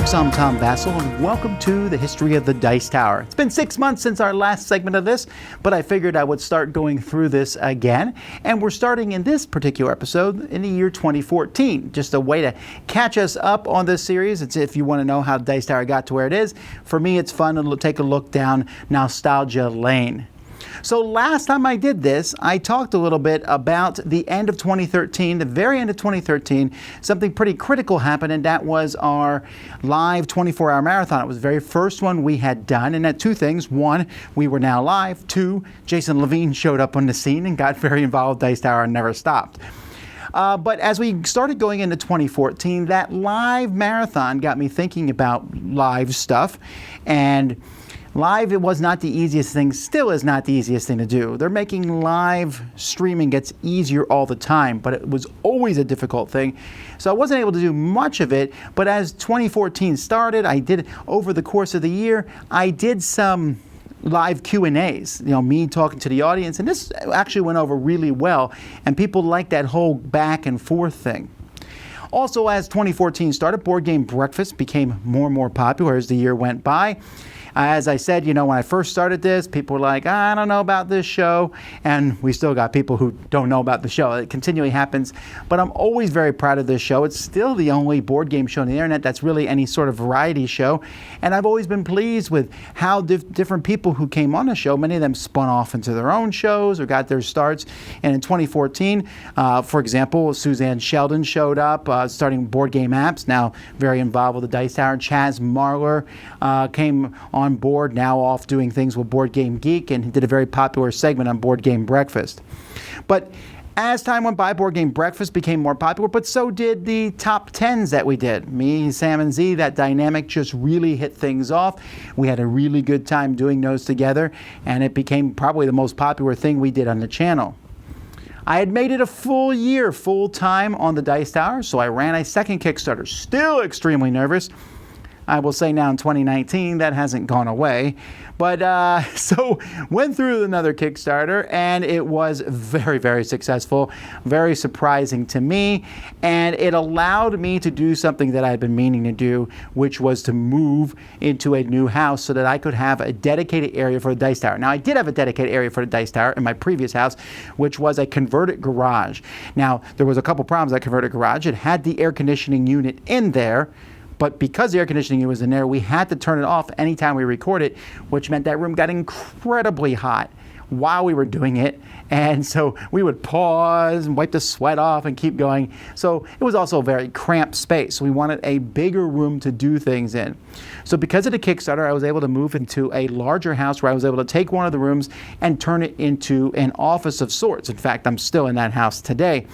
folks, I'm Tom Vasel, and welcome to the History of the Dice Tower. It's been 6 months since our last segment of this, but I figured I would start going through this again, and we're starting in this particular episode in the year 2014. Just a way to catch us up on this series. It's if you want to know how Dice Tower got to where it is. For me, it's fun to take a look down nostalgia lane. So last time I did this, I talked a little bit about the end of 2013, the very end of 2013. Something pretty critical happened, and that was our live 24-hour marathon. It was the very first one we had done, and that two things. One, we were now live. Two, Jason Levine showed up on the scene and got very involved with Dice Tower and never stopped. But as we started going into 2014, that live marathon got me thinking about live stuff, and live, it was not the easiest thing, still is not the easiest thing to do. They're making live streaming gets easier all the time, but it was always a difficult thing. So I wasn't able to do much of it, but as 2014 started, I did, over the course of the year, I did some live Q&As, me talking to the audience, and this actually went over really well, and people liked that whole back and forth thing. Also, as 2014 started, Board Game Breakfast became more and more popular as the year went by. As I said, when I first started this, people were like, I don't know about this show. And we still got people who don't know about the show. It continually happens. But I'm always very proud of this show. It's still the only board game show on the internet that's really any sort of variety show. And I've always been pleased with how different people who came on the show, many of them spun off into their own shows or got their starts. And in 2014, for example, Suzanne Sheldon showed up, starting Board Game Apps, now very involved with the Dice Tower. Chaz Marler came on board, now off doing things with Board Game Geek, and he did a very popular segment on Board Game Breakfast. But as time went by, Board Game Breakfast became more popular, but so did the top 10s that we did. Me, Sam, and Z, that dynamic just really hit things off. We had a really good time doing those together, and it became probably the most popular thing we did on the channel. I had made it a full year, full time on the Dice Tower, so I ran a second Kickstarter. Still extremely nervous. I will say now in 2019, that hasn't gone away. But so went through another Kickstarter, and it was very, very successful, very surprising to me. And it allowed me to do something that I've been meaning to do, which was to move into a new house so that I could have a dedicated area for the Dice Tower. Now, I did have a dedicated area for the Dice Tower in my previous house, which was a converted garage. Now, there was a couple problems with that converted garage. It had the air conditioning unit in there, but because the air conditioning unit was in there, we had to turn it off anytime we recorded, which meant that room got incredibly hot while we were doing it. And so we would pause and wipe the sweat off and keep going. So it was also a very cramped space. We wanted a bigger room to do things in. So because of the Kickstarter, I was able to move into a larger house where I was able to take one of the rooms and turn it into an office of sorts. In fact, I'm still in that house today.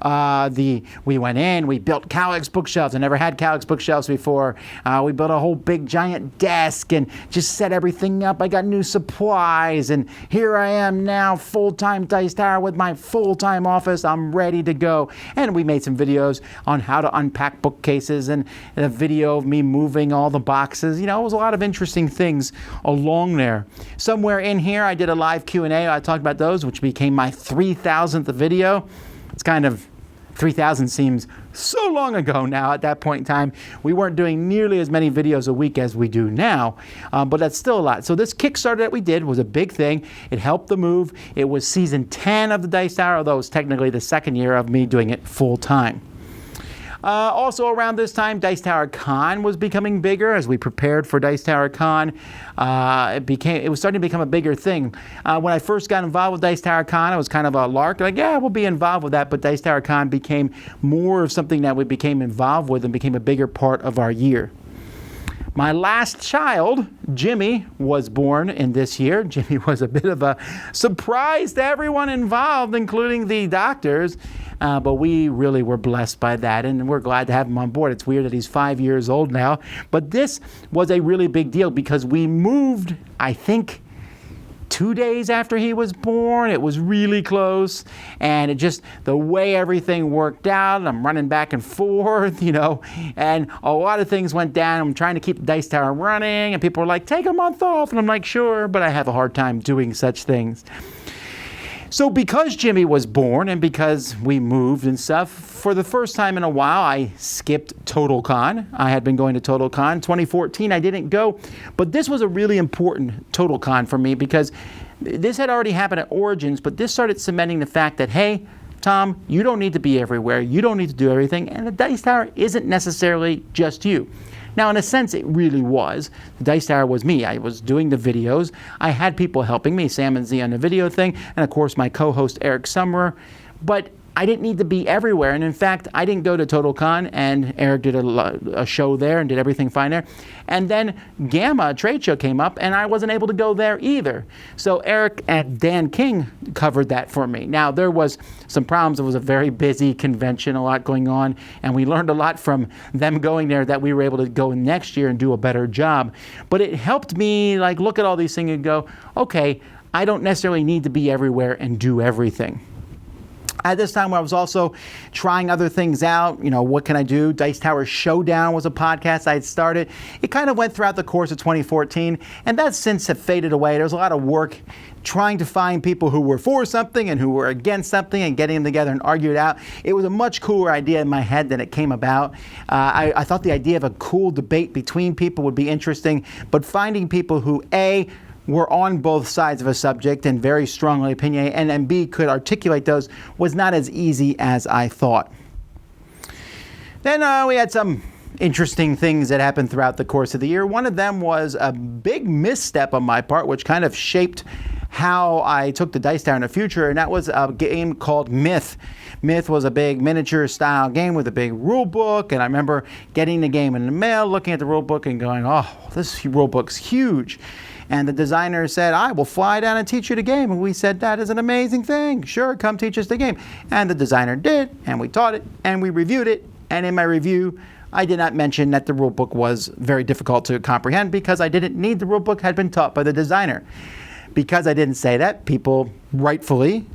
We went in, we built Calyx bookshelves. I never had Calyx bookshelves before. We built a whole big giant desk and just set everything up. I got new supplies, and here I am now, full-time Dice Tower with my full-time office. I'm ready to go. And we made some videos on how to unpack bookcases, and a video of me moving all the boxes. It was a lot of interesting things along there. Somewhere in here, I did a live Q&A. I talked about those, which became my 3,000th video. It's kind of 3,000 seems so long ago now. At that point in time, we weren't doing nearly as many videos a week as we do now, but that's still a lot. So this Kickstarter that we did was a big thing. It helped the move. It was season 10 of the Dice Tower, although it was technically the second year of me doing it full time. Also around this time, Dice Tower Con was becoming bigger as we prepared for Dice Tower Con. It was starting to become a bigger thing. When I first got involved with Dice Tower Con, it was kind of a lark, like, yeah, we'll be involved with that, but Dice Tower Con became more of something that we became involved with and became a bigger part of our year. My last child, Jimmy, was born in this year. Jimmy was a bit of a surprise to everyone involved, including the doctors. But we really were blessed by that, and we're glad to have him on board. It's weird that he's 5 years old now. But this was a really big deal because we moved, I think, 2 days after he was born. It was really close, and it just, the way everything worked out, I'm running back and forth, and a lot of things went down. I'm trying to keep the Dice Tower running, and people were like, take a month off, and I'm like, sure, but I have a hard time doing such things. So because Jimmy was born and because we moved and stuff, for the first time in a while, I skipped TotalCon. I had been going to TotalCon. 2014, I didn't go, but this was a really important TotalCon for me because this had already happened at Origins, but this started cementing the fact that, hey, Tom, you don't need to be everywhere. You don't need to do everything, and the Dice Tower isn't necessarily just you. Now, in a sense, it really was. The Dice Tower was me. I was doing the videos. I had people helping me, Sam and Z on the video thing, and of course my co-host Eric Summerer. But I didn't need to be everywhere. And in fact, I didn't go to TotalCon, and Eric did a show there and did everything fine there. And then Gamma trade show came up, and I wasn't able to go there either. So Eric and Dan King covered that for me. Now, there was some problems. It was a very busy convention, a lot going on, and we learned a lot from them going there that we were able to go next year and do a better job. But it helped me like look at all these things and go, okay, I don't necessarily need to be everywhere and do everything. At this time, I was also trying other things out. You know, what can I do? Dice Tower Showdown was a podcast I had started. It kind of went throughout the course of 2014, and that since have faded away. There was a lot of work trying to find people who were for something and who were against something and getting them together and argue it out. It was a much cooler idea in my head than it came about. I thought the idea of a cool debate between people would be interesting, but finding people who, A, were on both sides of a subject and very strongly opinionated, and B, could articulate those, was not as easy as I thought. Then we had some interesting things that happened throughout the course of the year. One of them was a big misstep on my part, which kind of shaped how I took the Dice Tower in the future, and that was a game called Myth. Myth was a big miniature style game with a big rule book, and I remember getting the game in the mail, looking at the rule book and going, oh, this rule book's huge. And the designer said, I will fly down and teach you the game. And we said, that is an amazing thing. Sure, come teach us the game. And the designer did, and we taught it, and we reviewed it. And in my review, I did not mention that the rulebook was very difficult to comprehend because I didn't need the rulebook had been taught by the designer. Because I didn't say that, people rightfully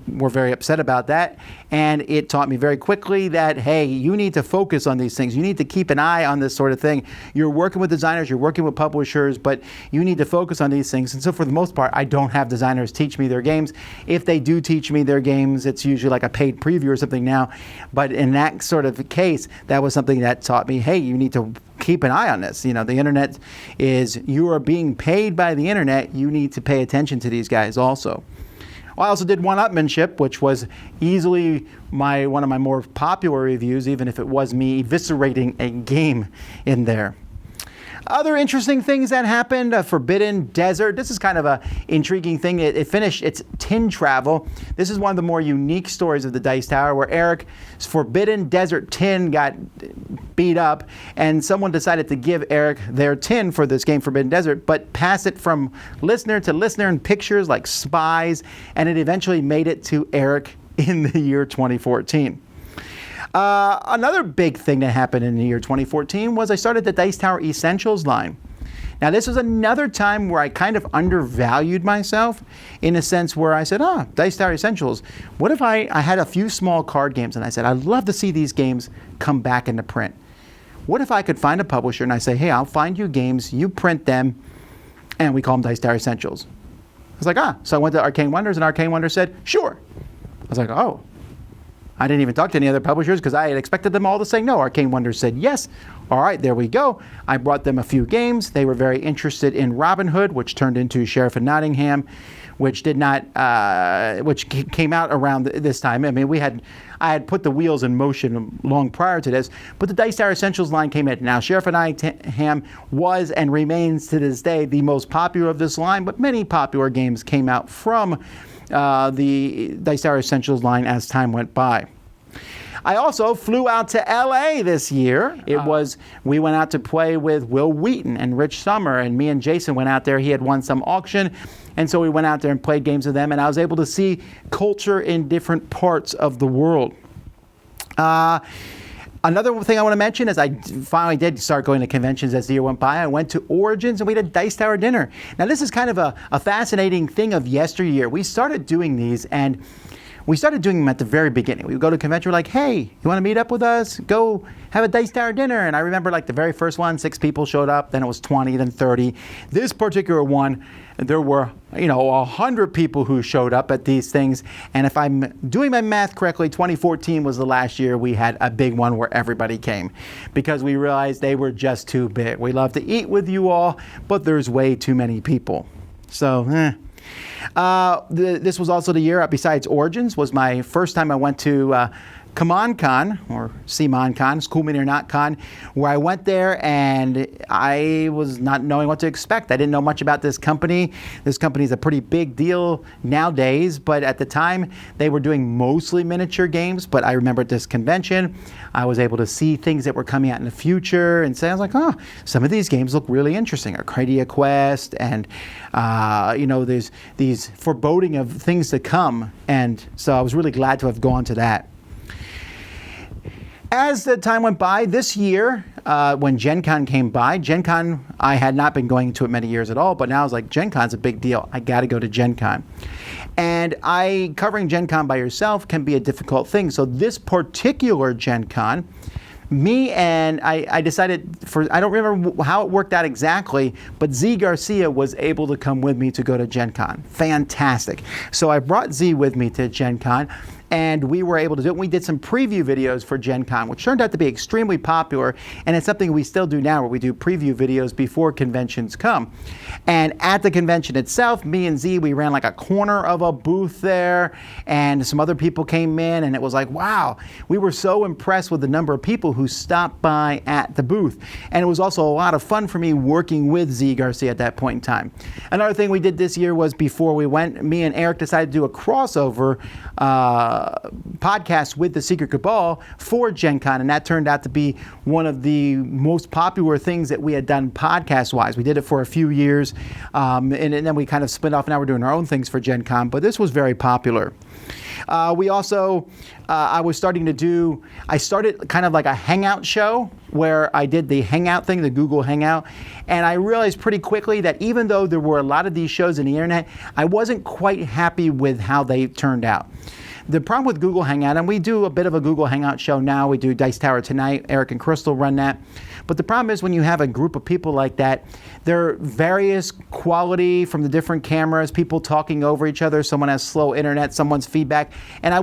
were very upset about that, and it taught me very quickly that, hey, you need to focus on these things. You need to keep an eye on this sort of thing. You're working with designers, you're working with publishers, but you need to focus on these things. And so for the most part, I don't have designers teach me their games. If they do teach me their games, it's usually like a paid preview or something now. But in that sort of case, that was something that taught me, hey, you need to keep an eye on this. You know, the internet you are being paid by the internet. You need to pay attention to these guys also. I also did one-upmanship, which was easily one of my more popular reviews, even if it was me eviscerating a game in there. Other interesting things that happened, Forbidden Desert. This is kind of an intriguing thing. It finished its tin travel. This is one of the more unique stories of the Dice Tower where Eric's Forbidden Desert tin got beat up, and someone decided to give Eric their tin for this game, Forbidden Desert, but pass it from listener to listener in pictures like spies, and it eventually made it to Eric in the year 2014. Another big thing that happened in the year 2014 was I started the Dice Tower Essentials line. Now, this was another time where I kind of undervalued myself in a sense where I said, Dice Tower Essentials. What if I had a few small card games and I said, I'd love to see these games come back into print. What if I could find a publisher and I say, hey, I'll find you games, you print them, and we call them Dice Tower Essentials. I was like, So I went to Arcane Wonders, and Arcane Wonders said, sure. I was like, oh. I didn't even talk to any other publishers because I had expected them all to say no. Arcane Wonders said yes. All right, there we go. I brought them a few games. They were very interested in Robin Hood, which turned into Sheriff of Nottingham, which did not, which came out around this time. I mean, I had put the wheels in motion long prior to this, but the Dice Tower Essentials line came in. Now, Sheriff of Nottingham was and remains to this day the most popular of this line, but many popular games came out from the Dice Tower Essentials line as time went by. I also flew out to LA this year. We went out to play with Will Wheaton and Rich Sommer, and me and Jason went out there. He had won some auction, and so we went out there and played games with them, and I was able to see culture in different parts of the world. Another thing I want to mention is I finally did start going to conventions as the year went by. I went to Origins and we had a Dice Tower dinner. Now, this is kind of a fascinating thing of yesteryear. We started doing these, and we started doing them at the very beginning. We would go to a convention, we're like, hey, you want to meet up with us? Go have a Dice Tower dinner. And I remember like the very first one, 6 people showed up, then it was 20, then 30. This particular one, there were, 100 people who showed up at these things. And if I'm doing my math correctly, 2014 was the last year we had a big one where everybody came, because we realized they were just too big. We love to eat with you all, but there's way too many people. So, this was also the year, besides Origins, was my first time I went to CMON or CMON, School Meeting or Not Con, where I went there and I was not knowing what to expect. I didn't know much about this company. This company is a pretty big deal nowadays, but at the time they were doing mostly miniature games. But I remember at this convention, I was able to see things that were coming out in the future and say, I was like, oh, some of these games look really interesting. Arcadia Quest and, there's these foreboding of things to come. And so I was really glad to have gone to that. As the time went by, this year, when Gen Con came by, Gen Con, I had not been going to it many years at all, but now I was like, Gen Con's a big deal. I got to go to Gen Con. And covering Gen Con by yourself can be a difficult thing. So this particular Gen Con, I decided I don't remember how it worked out exactly, but Z Garcia was able to come with me to go to Gen Con. Fantastic. So I brought Z with me to Gen Con, and we were able to do it. We did some preview videos for Gen Con, which turned out to be extremely popular, and it's something we still do now, where we do preview videos before conventions come. And at the convention itself, me and Z, we ran like a corner of a booth there, and some other people came in, and it was like, wow, we were so impressed with the number of people who stopped by at the booth. And it was also a lot of fun for me working with Z Garcia at that point in time. Another thing we did this year was, before we went, me and Eric decided to do a crossover podcast with the Secret Cabal for Gen Con, and that turned out to be one of the most popular things that we had done podcast-wise. We did it for a few years, and then we kind of split off. Now we're doing our own things for Gen Con, but this was very popular. We also, I started kind of like a Hangout show, where I did the Hangout thing, the Google Hangout, and I realized pretty quickly that even though there were a lot of these shows on the internet, I wasn't quite happy with how they turned out. The problem with Google Hangout, and we do a bit of a Google Hangout show now, we do Dice Tower Tonight, Eric and Crystal run that, but the problem is when you have a group of people like that, there are various quality from the different cameras, people talking over each other, someone has slow internet, someone's feedback, and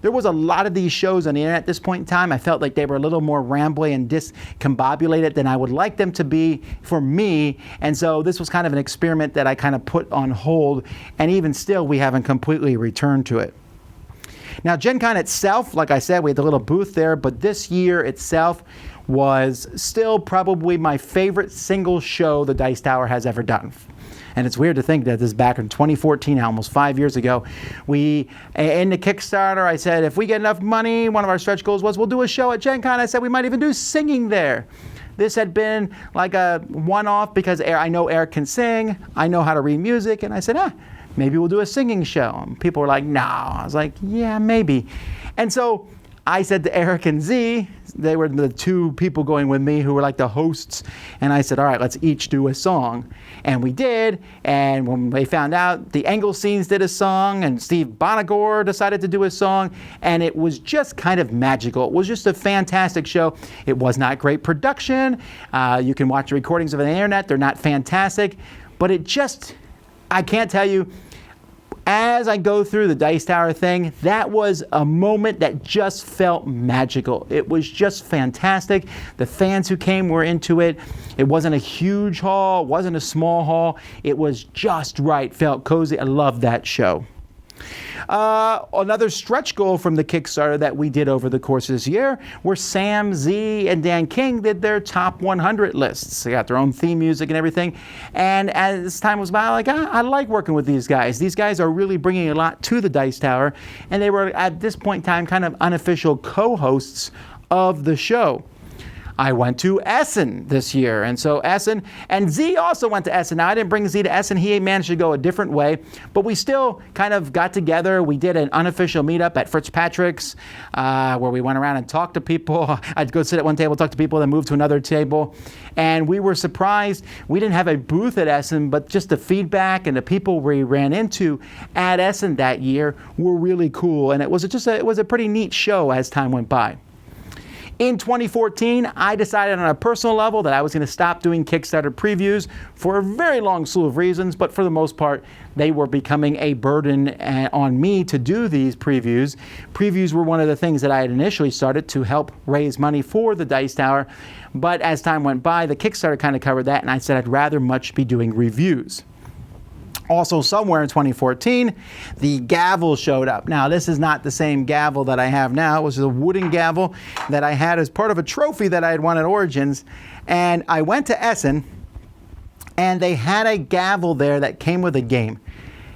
there was a lot of these shows on the internet at this point in time. I felt like they were a little more rambly and discombobulated than I would like them to be for me, and so this was kind of an experiment that I kind of put on hold, and even still, we haven't completely returned to it. Now, Gen Con itself, like I said, we had the little booth there, but this year itself was still probably my favorite single show the Dice Tower has ever done. And it's weird to think that this is back in 2014, almost 5 years ago. In the Kickstarter, I said, if we get enough money, one of our stretch goals was, we'll do a show at Gen Con. I said we might even do singing there. This had been like a one-off because I know Eric can sing, I know how to read music, and I said, maybe we'll do a singing show. And people were like, no. I was like, yeah, maybe. And so I said to Eric and Z, they were the two people going with me who were like the hosts, and I said, all right, let's each do a song. And we did, and when they found out, the Engel Scenes did a song, and Steve Bonagor decided to do a song, and it was just kind of magical. It was just a fantastic show. It was not great production. You can watch the recordings of it on the internet. They're not fantastic, but I can't tell you, as I go through the Dice Tower thing, that was a moment that just felt magical. It was just fantastic. The fans who came were into it. It wasn't a huge hall, it wasn't a small hall. It was just right, felt cozy. I loved that show. Another stretch goal from the Kickstarter that we did over the course of this year were Sam, Z, and Dan King did their top 100 lists. They got their own theme music and everything. And as time was by, I like working with these guys. These guys are really bringing a lot to the Dice Tower, and they were at this point in time kind of unofficial co-hosts of the show. I went to Essen this year. And so Essen, and Z also went to Essen. Now, I didn't bring Z to Essen. He managed to go a different way, but we still kind of got together. We did an unofficial meetup at Fitzpatrick's where we went around and talked to people. I'd go sit at one table, talk to people, then move to another table. And we were surprised. We didn't have a booth at Essen, but just the feedback and the people we ran into at Essen that year were really cool. And it was a pretty neat show as time went by. In 2014, I decided on a personal level that I was going to stop doing Kickstarter previews for a very long slew of reasons, but for the most part, they were becoming a burden on me to do these previews. Previews were one of the things that I had initially started to help raise money for the Dice Tower, but as time went by, the Kickstarter kind of covered that, and I said I'd rather much be doing reviews. Also, somewhere in 2014, the gavel showed up. Now, this is not the same gavel that I have now. It was a wooden gavel that I had as part of a trophy that I had won at Origins. And I went to Essen, and they had a gavel there that came with a game.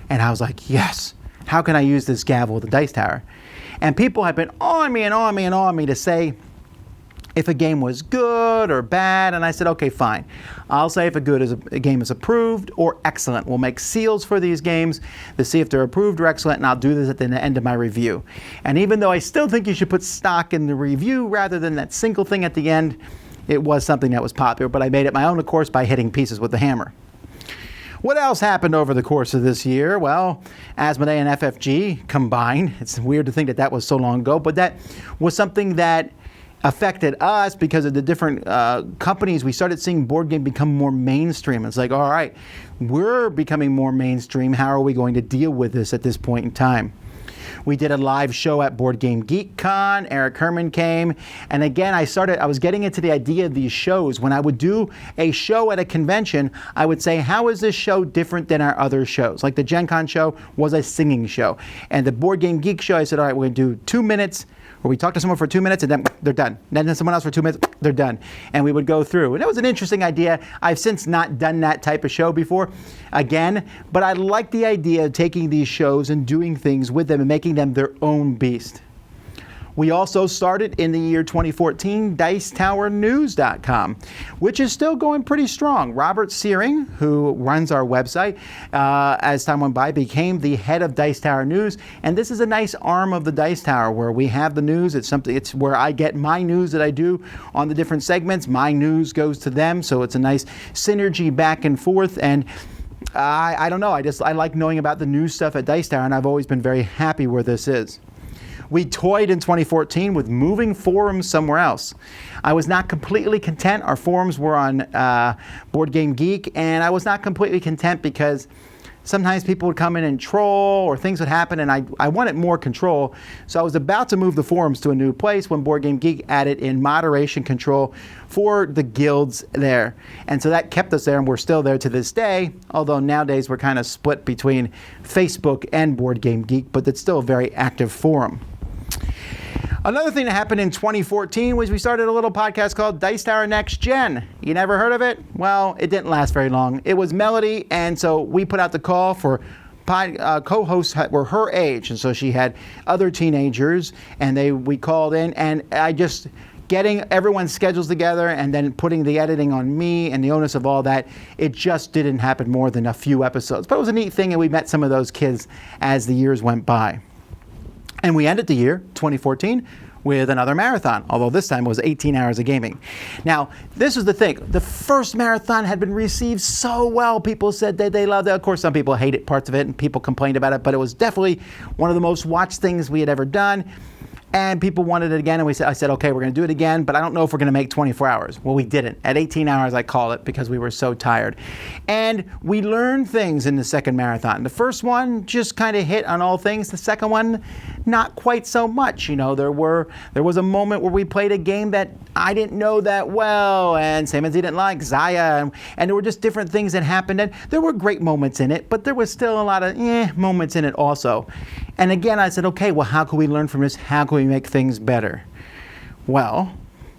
And I was like, yes, how can I use this gavel with the Dice Tower? And people had been on me and on me and on me to say if a game was good or bad, and I said, okay, fine. I'll say if a game is approved or excellent. We'll make seals for these games to see if they're approved or excellent, and I'll do this at the end of my review. And even though I still think you should put stock in the review rather than that single thing at the end, it was something that was popular, but I made it my own, of course, by hitting pieces with the hammer. What else happened over the course of this year? Well, Asmodee and FFG combined. It's weird to think that was so long ago, but that was something that affected us because of the different companies. We started seeing board game become more mainstream. It's like, all right, we're becoming more mainstream. How are we going to deal with this at this point in time? We did a live show at Board Game Geek Con. Eric Herman came. And again, I was getting into the idea of these shows. When I would do a show at a convention, I would say, how is this show different than our other shows? Like the Gen Con show was a singing show. And the Board Game Geek show, I said, all right, we're going to do 2 minutes where we talk to someone for 2 minutes and then they're done. Then someone else for 2 minutes, they're done. And we would go through. And it was an interesting idea. I've since not done that type of show before again, but I like the idea of taking these shows and doing things with them and making them their own beast. We also started in the year 2014 DicetowerNews.com, which is still going pretty strong. Robert Searing, who runs our website, as time went by, became the head of Dice Tower News. And this is a nice arm of the Dice Tower where we have the news. It's where I get my news that I do on the different segments. My news goes to them, so it's a nice synergy back and forth. And I don't know, I like knowing about the news stuff at Dice Tower, and I've always been very happy where this is. We toyed in 2014 with moving forums somewhere else. I was not completely content. Our forums were on Board Game Geek, and I was not completely content because sometimes people would come in and troll or things would happen, and I wanted more control. So I was about to move the forums to a new place when Board Game Geek added in moderation control for the guilds there. And so that kept us there, and we're still there to this day, although nowadays we're kind of split between Facebook and Board Game Geek, but it's still a very active forum. Another thing that happened in 2014 was we started a little podcast called Dice Tower Next Gen. You never heard of it? Well, it didn't last very long. It was Melody, and so we put out the call for co-hosts were her age, and so she had other teenagers, and we called in, and I just getting everyone's schedules together and then putting the editing on me and the onus of all that, it just didn't happen more than a few episodes. But it was a neat thing, and we met some of those kids as the years went by. And we ended the year, 2014, with another marathon, although this time it was 18 hours of gaming. Now, this was the thing. The first marathon had been received so well. People said that they loved it. Of course, some people hated parts of it, and people complained about it, but it was definitely one of the most watched things we had ever done. And people wanted it again, and I said, okay, we're going to do it again, but I don't know if we're going to make 24 hours. Well, we didn't. At 18 hours, I call it, because we were so tired. And we learned things in the second marathon. The first one just kind of hit on all things. The second one, not quite so much. You know, there was a moment where we played a game that I didn't know that well, and Sam and Z didn't like, Zaya, and there were just different things that happened. And there were great moments in it, but there was still a lot of moments in it also. And again, I said, okay, well, how can we learn from this? How can we make things better? Well,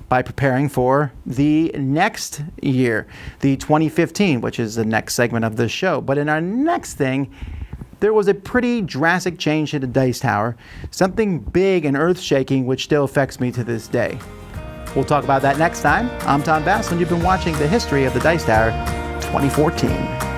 by preparing for the next year, the 2015, which is the next segment of this show. But in our next thing, there was a pretty drastic change to the Dice Tower, something big and earth-shaking which still affects me to this day. We'll talk about that next time. I'm Tom Vasel, and you've been watching the History of the Dice Tower 2014.